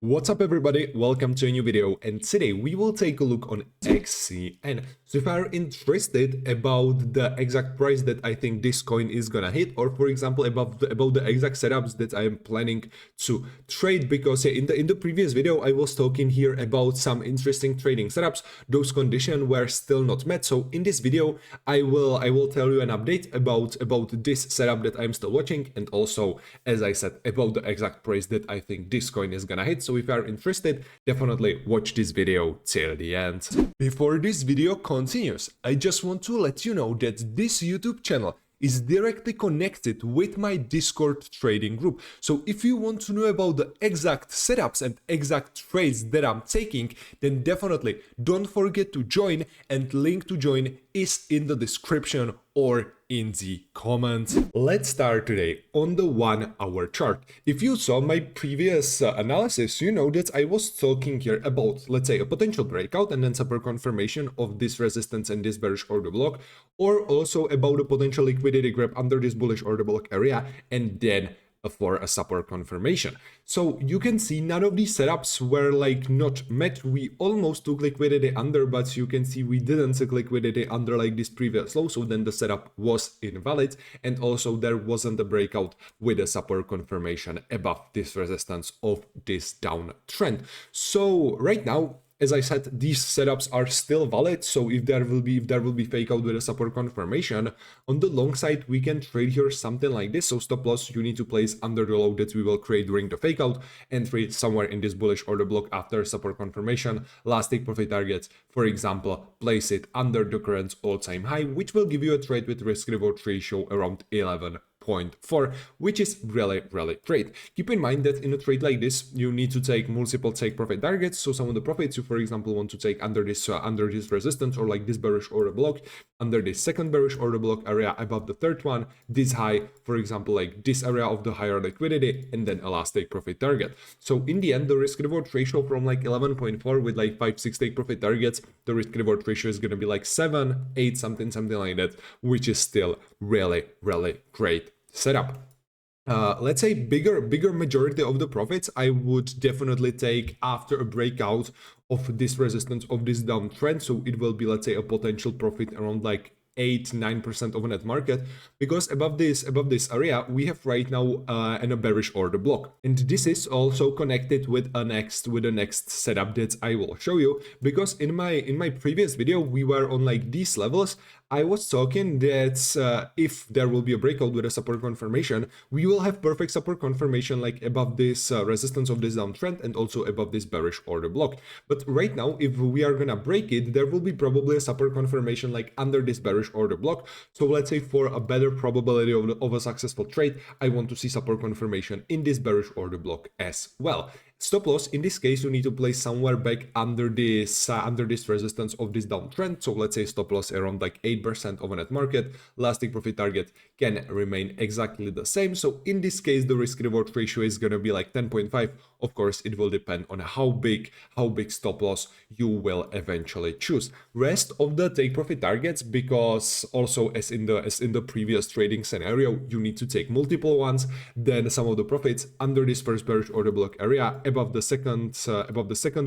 What's up everybody, welcome to a new video, and today we will take a look on XCN. So if you are interested about the exact price that I think this coin is gonna hit, or for example about the exact setups that I am planning to trade, because in the previous video I was talking here about some interesting trading setups. Those conditions were still not met, so in this video I will tell you an update about this setup that I'm still watching, and also, as I said, about the exact price that I think this coin is gonna hit. So if you are interested, definitely watch this video till the end. Before this video continues, I just want to let you know that this YouTube channel is directly connected with my Discord trading group. So if you want to know about the exact setups and exact trades that I'm taking, then definitely don't forget to join, and link to join is in the description or in the comments. Let's start today on the 1 hour chart. If you saw my previous analysis, you know that I was talking here about, let's say, a potential breakout and then support confirmation of this resistance and this bearish order block, or also about a potential liquidity grab under this bullish order block area and then for a support confirmation. So you can see none of these setups were like not met. We almost took liquidity under, but you can see we didn't take liquidity under like this previous low, so then the setup was invalid, and also there wasn't a breakout with a support confirmation above this resistance of this downtrend. So right now, as I said, these setups are still valid. So if there will be fake out with a support confirmation on the long side, we can trade here something like this. So stop loss you need to place under the low that we will create during the fake out, and trade somewhere in this bullish order block after support confirmation. Last take profit targets, for example, place it under the current all-time high, which will give you a trade with risk reward ratio around 11.4, which is really great. Keep in mind that in a trade like this, you need to take multiple take profit targets. So some of the profits you, for example, want to take under this resistance, or like this bearish order block, under this second bearish order block area above the third one, this high, for example, like this area of the higher liquidity, and then a last take profit target. So in the end, the risk reward ratio from like 11.4 with like 5-6 take profit targets, the risk reward ratio is going to be like 7-8, something like that, which is still really great setup. Let's say bigger majority of the profits I would definitely take after a breakout of this resistance of this downtrend. So it will be, let's say, a potential profit around like 8-9% of a net market, because above this area we have right now a bearish order block, and this is also connected with the next setup that I will show you, because in my previous video we were on like these levels. I was talking that if there will be a breakout with a support confirmation, we will have perfect support confirmation like above this resistance of this downtrend and also above this bearish order block. But right now, if we are gonna break it, there will be probably a support confirmation like under this bearish order block. So let's say for a better probability of a successful trade, I want to see support confirmation in this bearish order block as well. Stop loss in this case you need to place somewhere back under this resistance of this downtrend. So let's say stop loss around like 8% of a net market. Last take profit target can remain exactly the same. So in this case the risk reward ratio is going to be like 10.5. Of course it will depend on how big stop loss you will eventually choose. Rest of the take profit targets, because also as in the previous trading scenario, you need to take multiple ones. Then some of the profits under this first bearish order block area, above the second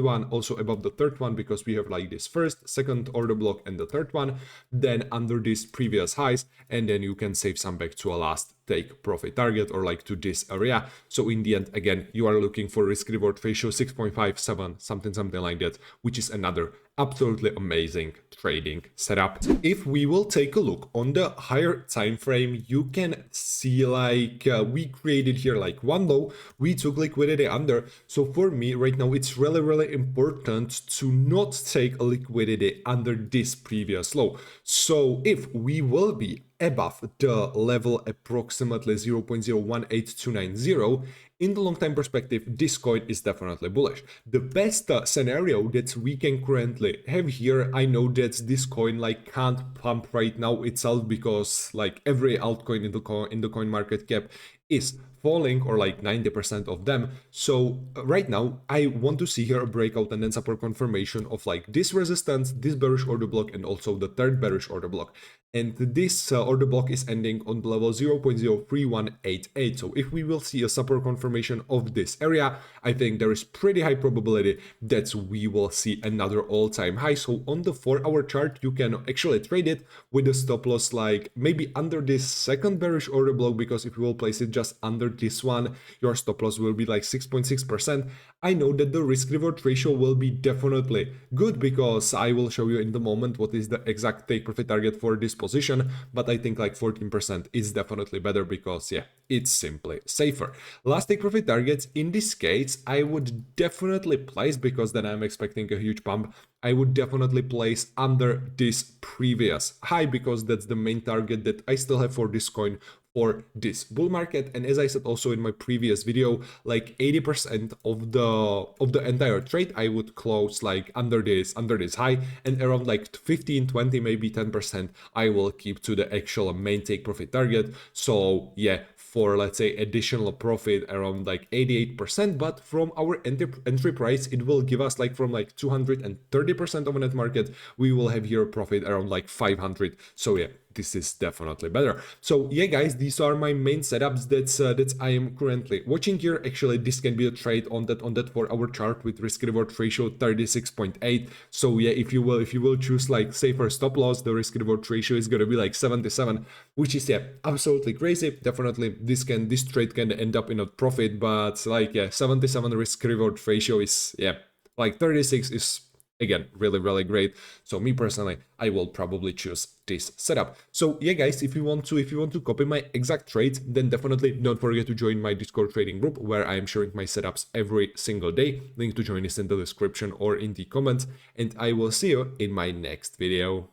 one, also above the third one, because we have like this first, second order block and the third one, then under these previous highs, and then you can save some back to a last take profit target or like to this area. So in the end, again, you are looking for risk reward ratio 6.57, something like that, which is another absolutely amazing trading setup. If we will take a look on the higher time frame, you can see like we created here like one low, we took liquidity under. So for me right now it's really important to not take a liquidity under this previous low. So if we will be above the level approximately 0.018290, in the long time perspective, this coin is definitely bullish. The best scenario that we can currently have here, I know that this coin like can't pump right now itself, because like every altcoin in the coin market cap is falling, or like 90% of them. So right now I want to see here a breakout and then support confirmation of like this resistance, this bearish order block, and also the third bearish order block. And this order block is ending on the level 0.03188. So if we will see a support confirmation of this area, I think there is pretty high probability that we will see another all-time high. So on the 4-hour chart, you can actually trade it with a stop loss like maybe under this second bearish order block, because if you will place it just under this one, your stop loss will be like 6.6%. I know that the risk reward ratio will be definitely good, because I will show you in the moment what is the exact take profit target for this position, but I think like 14% is definitely better, because yeah, it's simply safer. Last take profit targets in this case I would definitely place, because then I'm expecting a huge pump. I would definitely place under this previous high, because that's the main target that I still have for this coin for this bull market. And as I said also in my previous video, like 80% of the entire trade I would close like under this high, and around like 15, 20, maybe 10% I will keep to the actual main take profit target. So yeah, for let's say additional profit around like 88%, but from our entry price it will give us like from like 230% of a net market, we will have here a profit around like 500. So yeah, this is definitely better. So yeah guys, these are my main setups that I am currently watching here. Actually this can be a trade on that 4-hour chart with risk reward ratio 36.8. so yeah, if you will choose like safer stop loss, the risk reward ratio is gonna be like 77, which is yeah, absolutely crazy. Definitely this trade can end up in a profit, but like yeah, 77 risk reward ratio is yeah, like 36 is again really great. So me personally, I will probably choose this setup. So yeah guys, if you want to copy my exact trades, then definitely don't forget to join my Discord trading group, where I am sharing my setups every single day. Link to join is in the description or in the comments, and I will see you in my next video.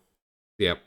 Yeah.